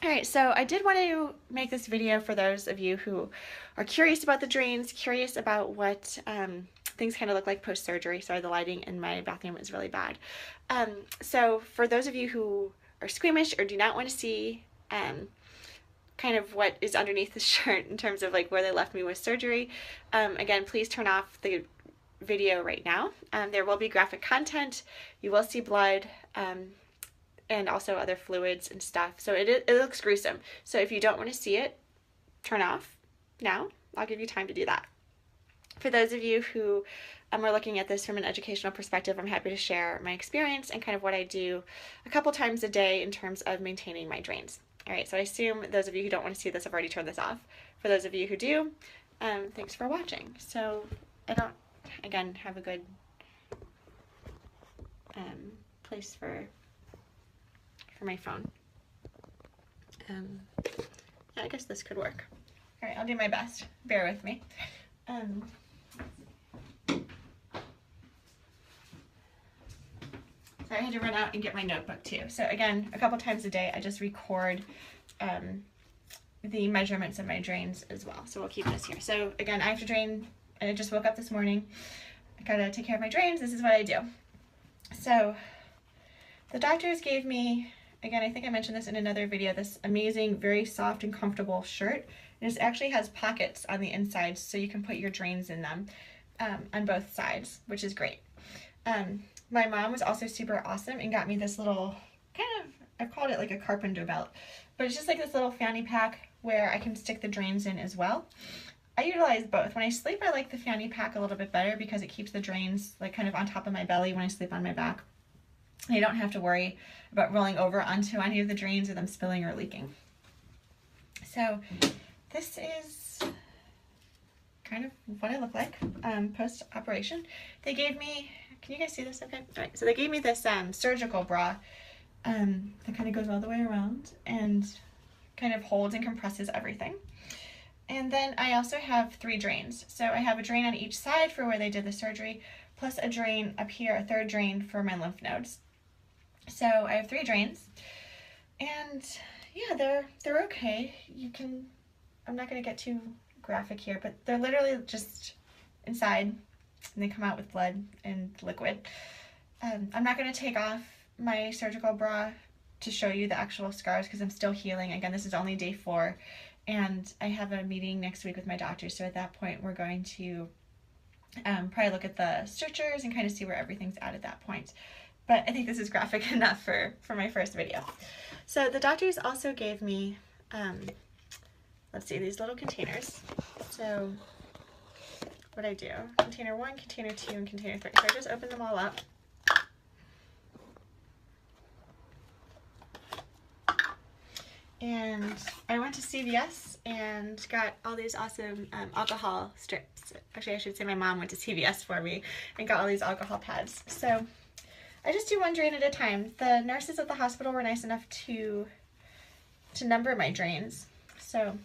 Alright, so I did want to make this video for those of you who are curious about the drains, curious about what things kind of look like post-surgery. Sorry, the lighting in my bathroom is really bad. So for those of you who are squeamish or do not want to see kind of what is underneath the shirt in terms of like where they left me with surgery, again, please turn off the video right now. There will be graphic content. You will see blood. And also other fluids and stuff. So it looks gruesome. So if you don't want to see it, turn off now. I'll give you time to do that. For those of you who are looking at this from an educational perspective, I'm happy to share my experience and kind of what I do a couple times a day in terms of maintaining my drains. All right, so I assume those of you who don't want to see this have already turned this off. For those of you who do, thanks for watching. So I don't, again, have a good place for my phone. Yeah, I guess this could work. All right, I'll do my best. Bear with me. So I had to run out and get my notebook too. So again, a couple times a day, I just record the measurements of my drains as well. So we'll keep this here. So again, I have to drain, and I just woke up this morning. I gotta take care of my drains. This is what I do. So the doctors gave me, again, I think I mentioned this in another video, this amazing, very soft and comfortable shirt. And it actually has pockets on the inside so you can put your drains in them on both sides, which is great. My mom was also super awesome and got me this little, kind of, I've called it like a carpenter belt, but it's just like this little fanny pack where I can stick the drains in as well. I utilize both. When I sleep, I like the fanny pack a little bit better because it keeps the drains like kind of on top of my belly when I sleep on my back. I don't have to worry about rolling over onto any of the drains or them spilling or leaking. So this is kind of what I look like post-operation. They gave me, can you guys see this okay? All right, so they gave me this surgical bra that kind of goes all the way around and kind of holds and compresses everything. And then I also have 3 drains. So I have a drain on each side for where they did the surgery, plus a drain up here, a third drain for my lymph nodes. So I have 3 drains, and yeah, they're okay. You can, I'm not going to get too graphic here, but they're literally just inside, and they come out with blood and liquid. I'm not going to take off my surgical bra to show you the actual scars because I'm still healing. Again, this is only day 4, and I have a meeting next week with my doctor, so at that point we're going to probably look at the sutures and kind of see where everything's at that point. But I think this is graphic enough for my first video. So the doctors also gave me, let's see, these little containers. So what I do, container 1, container 2, and container 3. So I just open them all up. And I went to CVS and got all these awesome alcohol strips. Actually, I should say my mom went to CVS for me and got all these alcohol pads. So I just do 1 drain at a time. The nurses at the hospital were nice enough to number my drains. So,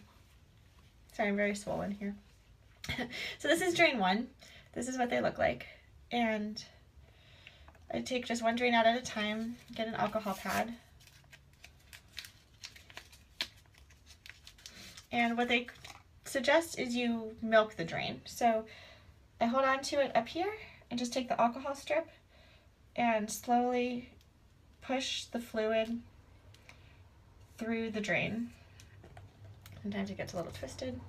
sorry, I'm very swollen here. So this is drain 1. This is what they look like. And I take just 1 drain out at a time, get an alcohol pad. And what they suggest is you milk the drain. So I hold on to it up here and just take the alcohol strip and slowly push the fluid through the drain. Sometimes it gets a little twisted.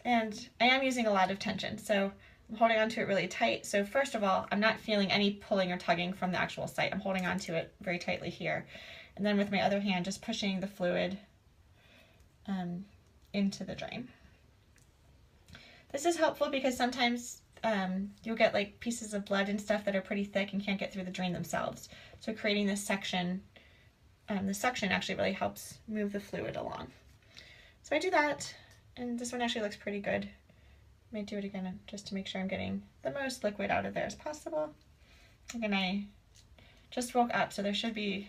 And I am using a lot of tension, so I'm holding on to it really tight. So first of all, I'm not feeling any pulling or tugging from the actual site. I'm holding on to it very tightly here. And then with my other hand, just pushing the fluid into the drain. This is helpful because sometimes you'll get like pieces of blood and stuff that are pretty thick and can't get through the drain themselves. So creating this section, the suction actually really helps move the fluid along. So I do that, and this one actually looks pretty good. I might do it again just to make sure I'm getting the most liquid out of there as possible. Again, I just woke up, so there should be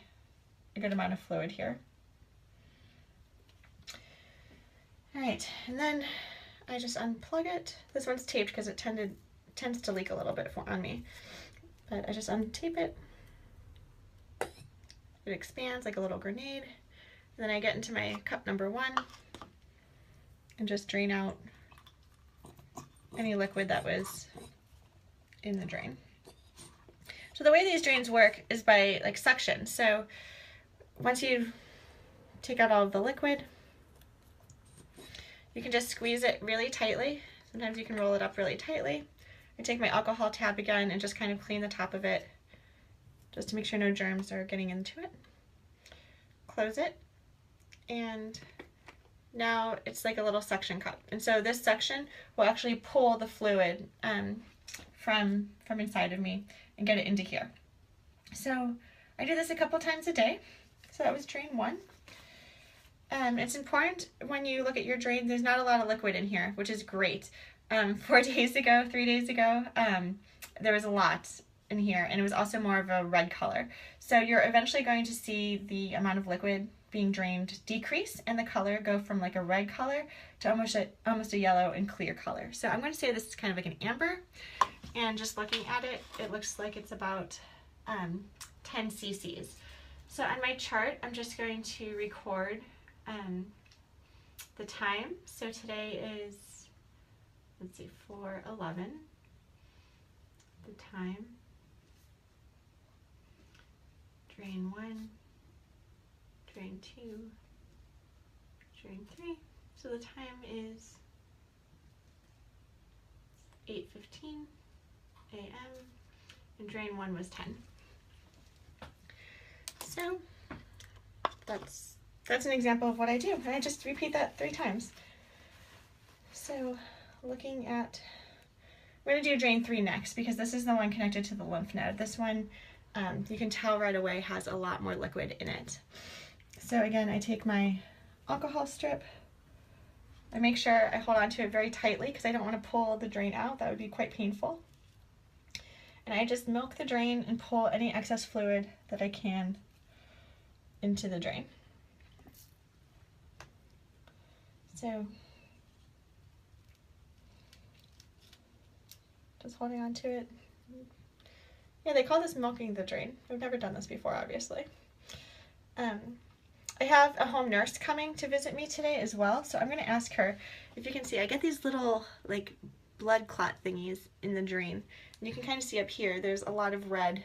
a good amount of fluid here. All right, and then I just unplug it. This one's taped because it tends to leak a little bit on me. But I just untape it. it expands like a little grenade. And then I get into my cup number 1 and just drain out any liquid that was in the drain. So the way these drains work is by like suction. So once you take out all of the liquid, you can just squeeze it really tightly. Sometimes you can roll it up really tightly. I take my alcohol tab again and just kind of clean the top of it just to make sure no germs are getting into it. Close it, and now it's like a little suction cup. And so this suction will actually pull the fluid from inside of me and get it into here. So I do this a couple times a day. So that was drain 1. It's important when you look at your drain, there's not a lot of liquid in here, which is great. 3 days ago, there was a lot in here, and it was also more of a red color. So you're eventually going to see the amount of liquid being drained decrease and the color go from like a red color to almost a yellow and clear color. So I'm going to say this is kind of like an amber, and just looking at it, it looks like it's about 10 cc's. So on my chart, I'm just going to record the time. So today is, let's see, 4:11. The time. Drain 1, drain 2, drain 3. So the time is 8:15 a.m. and drain 1 was 10. So that's an example of what I do, and I just repeat that 3 times. So looking at, we're going to do drain 3 next because this is the one connected to the lymph node. This one, you can tell right away, has a lot more liquid in it. So again, I take my alcohol strip, I make sure I hold on to it very tightly because I don't want to pull the drain out. That would be quite painful. And I just milk the drain and pull any excess fluid that I can into the drain. So just holding on to it. Yeah, they call this milking the drain. I've never done this before, obviously. I have a home nurse coming to visit me today as well, so I'm going to ask her. If you can see, I get these little like blood clot thingies in the drain. And you can kind of see up here, there's a lot of red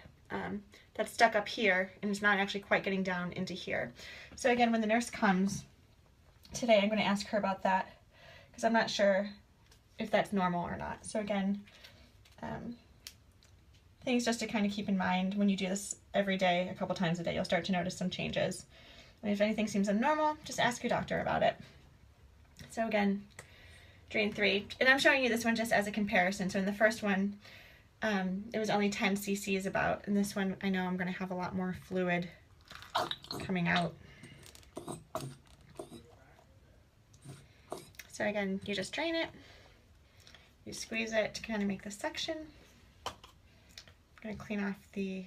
that's stuck up here and it's not actually quite getting down into here. So again, when the nurse comes today, I'm going to ask her about that because I'm not sure if that's normal or not. So again, things just to kind of keep in mind when you do this every day, a couple times a day, you'll start to notice some changes. And if anything seems abnormal, just ask your doctor about it. So again, drain 3, and I'm showing you this one just as a comparison. So in the first one, it was only 10 cc's about, and this one I know I'm going to have a lot more fluid coming out. So again, you just drain it, you squeeze it to kind of make the suction. I'm going to clean off the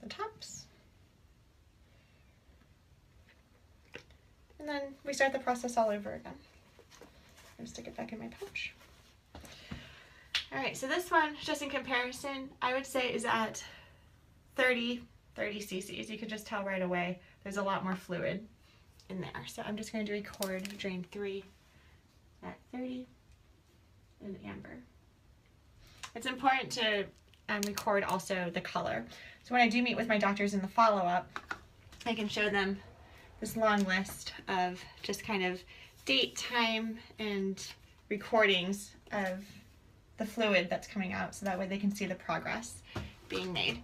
tops. And then we start the process all over again. I'm going to stick it back in my pouch. Alright, so this one, just in comparison, I would say is at 30 cc's. You can just tell right away there's a lot more fluid in there. So I'm just going to record drain 3 at 30 in amber. It's important to record also the color. So when I do meet with my doctors in the follow-up, I can show them this long list of just kind of date, time, and recordings of the fluid that's coming out, so that way they can see the progress being made.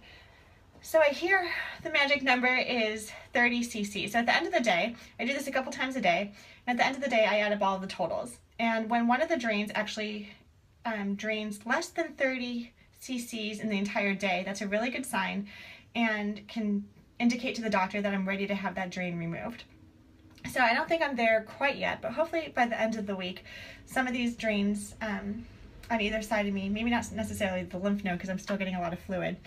So I hear the magic number is 30 cc. So at the end of the day, I do this a couple times a day, and at the end of the day I add up all the totals. And when one of the drains actually drains less than 30 cc's in the entire day, that's a really good sign and can indicate to the doctor that I'm ready to have that drain removed. So I don't think I'm there quite yet, but hopefully by the end of the week, some of these drains on either side of me, maybe not necessarily the lymph node because I'm still getting a lot of fluid,